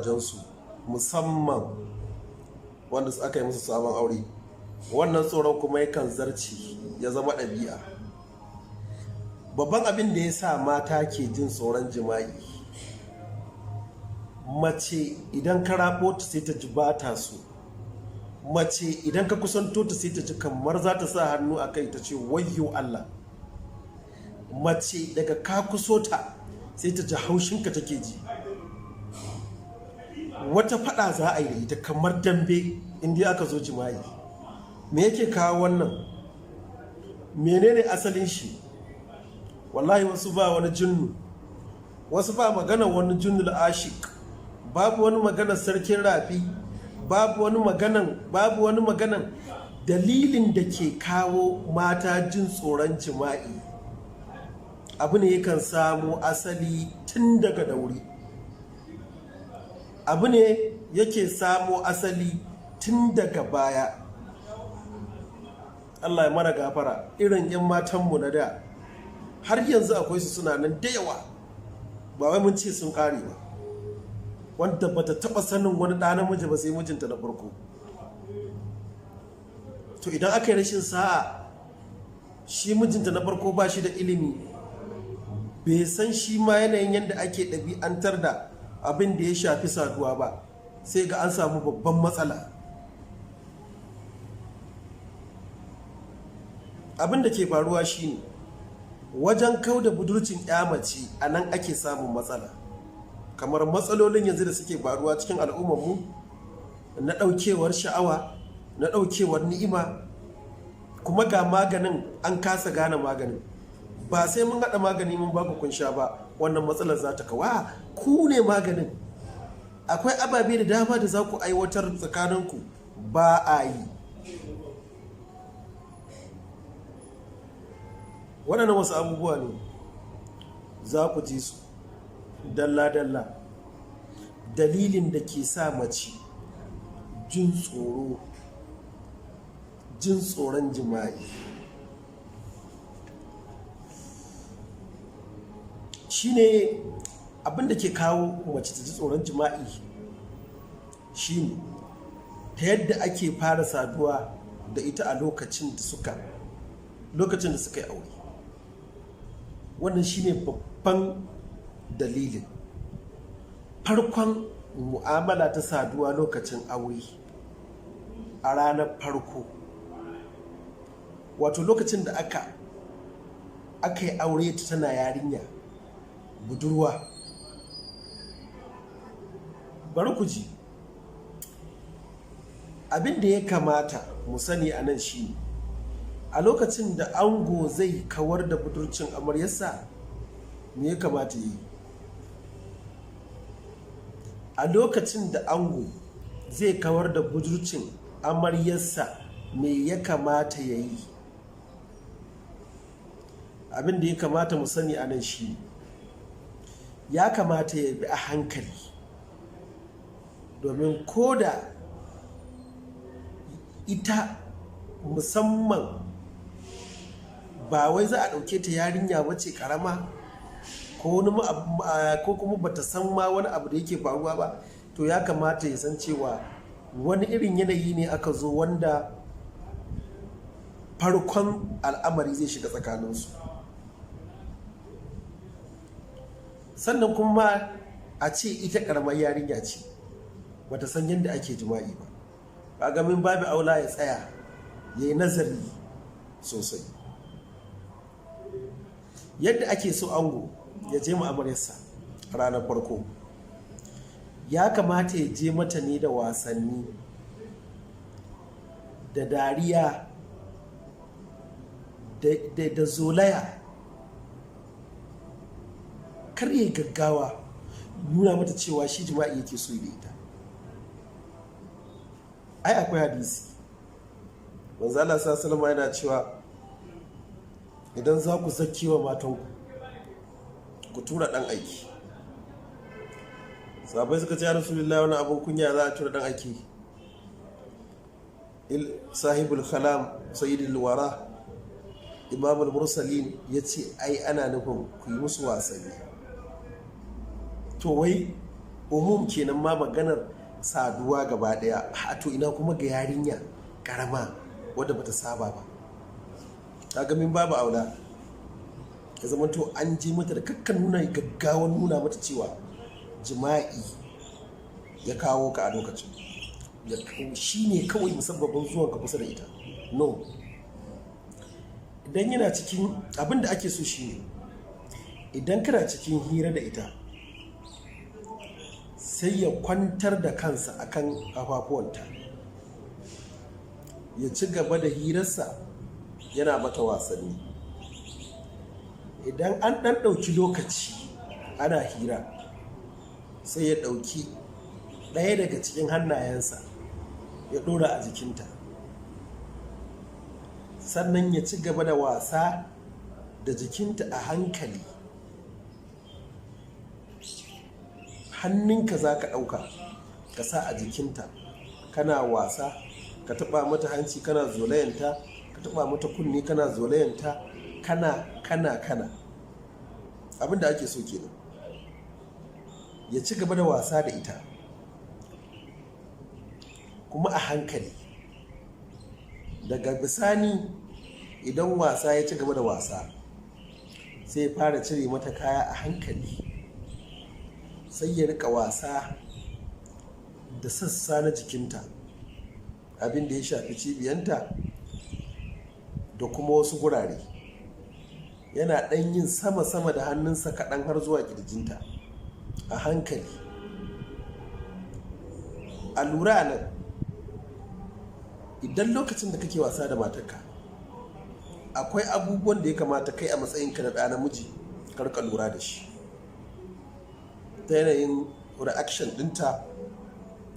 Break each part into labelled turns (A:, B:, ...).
A: wajensu, musamman wanda aka yi musu sabon aure. Wannan tsoron kuma yakan zarci ya zama ɗabi'a. Babban abin da ya sa mata ke jin tsoron jima'i, mace idan ka rabo ta sai ta ji ba ta so, mace idan ka kusanto ta sai ta ji kamar za ta sa hannu a kai ta ce wayyo Allah, mace daga ka kuso ta sai ta ji haushinka take ji, wata fada za a yi da ita kamar dambe inda aka zo jima'i. Me yake kawo wannan? Menene asalin shi? Wallahi wasu ba wani jinnu, wasu ba magana wani jinnul ashik, babu wani maganar sarkin rafi, babu wani maganan dalilin da ke kawo mata jin tsoron jima'i. Abu ne yakan samo asali tun daga dauri, abu ne yake samo asali tun daga baya. Allah ya mana gafara, irin 'yan matanmu na da har yanzu akwai su suna nan da yawa, ba wai mun ce sun kare ba, wanda bata taba sanin wani ɗa namiji ba sai mijinta na farko. To idan aka yi rashin sa'a, shi mijinta na farko ba shi da ilimi, bai san shi ma yanayin yadda ake ɗabi'antar da abin da ya shafi saduwa ba, sai ga an samu babban matsala. Abin da ke faruwa shine wajen kauda budurcin mace a nan ake samun matsala, kamar matsalolin yanzu da suke faruwa cikin al'ummarmu na ɗaukewar sha'awa, na ɗaukewar ni'ima, kuma ga maganin an kasa gane maganin. Ba sai mun haɗa magani mun baku kun sha ba wannan matsalar za ta kawa, ku ne maganin. Akwai ababe da dama da za ku aiwatar tsakaninku ba a yi. Waɗannan wasu abubuwa ne za ku ji su dalla-dalla, dalilin da ke sa mace jin tsoron jima'i. Shine abin da ke kawo mace ta ji tsoron jima'i, shine ta yadda ake fara saduwa da ita a lokacin da suka yi aure. Wannan shine babban dalilin. Farkon mu'amala ta saduwa lokacin aure, a ranar farko, wato lokacin da aka yi aure ta tana yarinya budurwa. Bari ku ji abin da ya kamata mu sani a nan shi, a lokacin da ango zai kawar da budurcin amaryarsa, me ya kamata yi? A lokacin da ango zai kawar da budurcin amaryarsa, me ya kamata ya yi? Abin da ya kamata mu sani a nan shi, ya kamata ya bi a hankali, domin ko da ita musamman ba wai za a ɗauke ta yarinya bace karama ko kuma bata san ma wani abu da yake faruwa ba, to ya kamata ya san cewa wani irin yanayi ne aka zo wanda farkon al'amari zai shiga tsakaninsu. Sannan kuma a ce ita karamar yarinya ce, bata san yadda ake jima'i ba, kaga min babu aula ya tsaya ya yi nazari sosai. Yadda ake so ango ya je amaryarsa ranar farko, ya kamata ya je mata ne da wasanni, da dariya, da zolaya. Kar ya gaggawa nuna mata cewa shi jima'i yake so da ita. Ai akwai hadisi, manzo Allah sallallahu alaihi yana cewa idan za ku zakewa matanku, ku tura dan aiki. Sahabbai suka ce ya Rasulullahi, wani abun kunya za a tura dan aiki? Sahibul kalam sayyidul wara imamul mursalin ya ce ai ana nufin ku yi musu wasanni. To wai umum kenan ma maganar saduwa gaba daya. To ina kuma ga yarinya karama wadda bata saba ba, kaga min babu aula ya zama to an ji mata da kakkan nuna gaggawan nuna mata cewa jima'i ya kawo ka a lokacin shi ne kawai musabbabin zuwan ka kusa da ita. No, idan yana cikin abin da ake so shi ne idan kana cikin hira da ita sai ya kwantar da kansa akan kafafuwanta, ya ci gaba da hirarsa yana mata wasanni. Idan an ɗan ɗauki lokaci ana hira sai ya ɗauki ɗaya daga cikin hannayensa ya ɗora a jikinta, sannan ya ci gaba da wasa da jikinta a hankali. Hannunka za ka ɗauka ka sa a jikinta kana wasa, ka taɓa mata hanci kana zolayanta, ka taɓa mata kunne kana zolayanta, kana abinda ake so kenan. Ya ci gaba da wasa da ita kuma a hankali. Daga bisani idan wasa ya ci gaba da wasa sai ya fara cire mata kaya a hankali, sai ya rika wasa da sassa na jikinta, abin da ya shafi cibiyanta da kuma wasu gurare. Yana ɗan yin sama-sama da hannunsa kaɗan har zuwa ƙirjinta a hankali. A lura nan, idan lokacin da kake wasa da matarka akwai abubuwan da ya kamata kai a matsayinka na ɗa namiji ka rika lura da shi, ta yanayin reaction ɗinta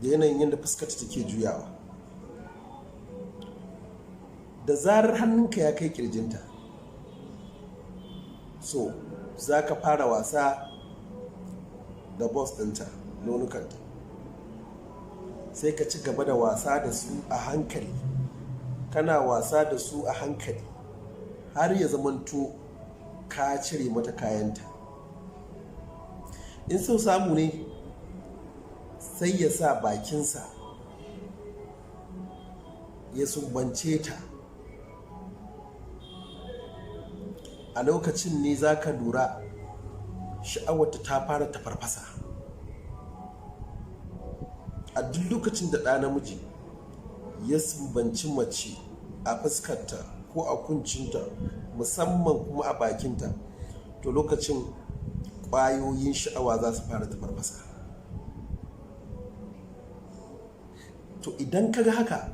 A: da yanayin yadda fuskarta take juyawa. Da zarar hannunka ya kai kirjinta, so za ka fara wasa da boss ɗinta, nonukanta, sai ka ci gaba da wasa da su a hankali. Kana wasa da su a hankali har ya zamanto ka cire mata kayanta. In so samu ne sai ya sa bakinsa ya sumbance ta. A lokacin ne za ka lura sha'awarta ta fara tafarfasa. A duk lokacin da ɗa namiji ya sumbanci mace a fuskarta ko a kuncinta, musamman kuma a bakinta, to lokacin ƙwayoyin sha'awa za su fara tafarfasa. To idan ka ga haka,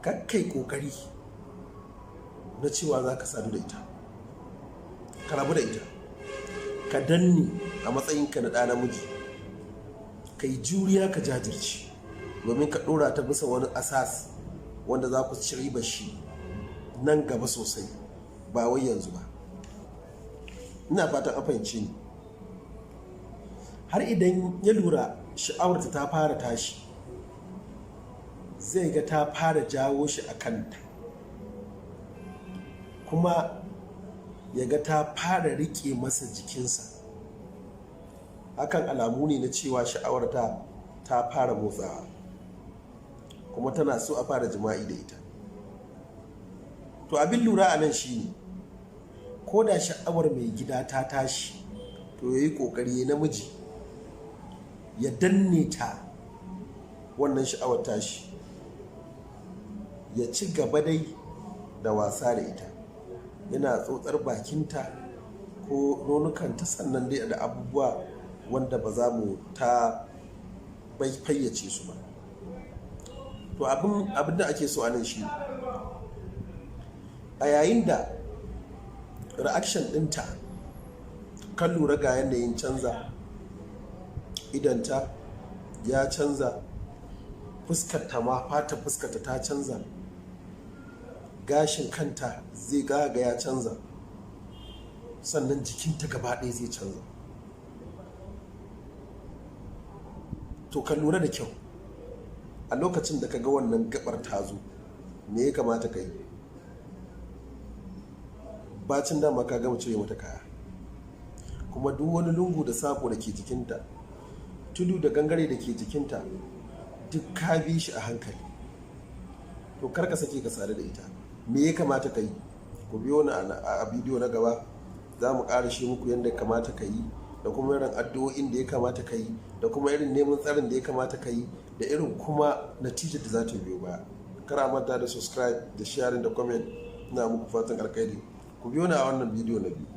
A: kakkai ƙoƙari na cewa za ka sadu da ita, ka rabu da ita, ka danne a matsayinka na ɗa namiji, ka yi juriya, ka jajirce domin ka ɗora ta bisa wani asas wanda za ku ci riba shi nan gaba sosai, ba wai yanzu ba. Ina fatan an fahimce ni. Har idan ya lura sha'awarta ta fara tashi, zai ga ta fara jawo shi a kanta, kuma ya ga ta fara riƙe masa jikinsa. Hakan alamu ne na cewa sha'awarta ta fara motsawa, kuma tana so a fara jima'i da ita. To abin lura a nan shine, ko da sha'awar mai gida ta tashi, to ya yi ƙoƙari namiji ya danne ta wannan sha'awar tashi, ya ci gaba dai da wasa da ita, yana tsotsar bakinta ko nonukanta, sannan dai da abubuwa wanda ba za mu ta fayyace su ba. To abin da ake so a nan shi, a yayin da reaction ɗinta kan lura ga yanayin canza, idanta ya canza, fuskarta ma fata fuskarta ta canza, gashin kanta zai ga ya canza, sannan jikinta gaba ɗaya zai canza. To ka lura da kyau, a lokacin da ka ga wannan gabar ta zo, me ya kamata ka yi? Bacin dama ka gama cire mata kaya, kuma duk wani lungu da sako da ke jikinta tudu da gangare da ke jikinta duk ka bi shi a hankali, to kar ka sake ka sadu da ita. Me ya kamata ka yi? Ku biyo ni a bidiyo na gaba, za mu ƙara shi muku yadda ya kamata ka yi, da kuma irin addu'o'in da ya kamata ka yi, da kuma irin neman tsarin da ya kamata ka yi, da irin kuma natijar da za ta biyo baya. Kar a manta da subscribe da sharing da comment. Ina muku fatan alkhairi. Ku biyo ni a wannan bidiyo na biyu.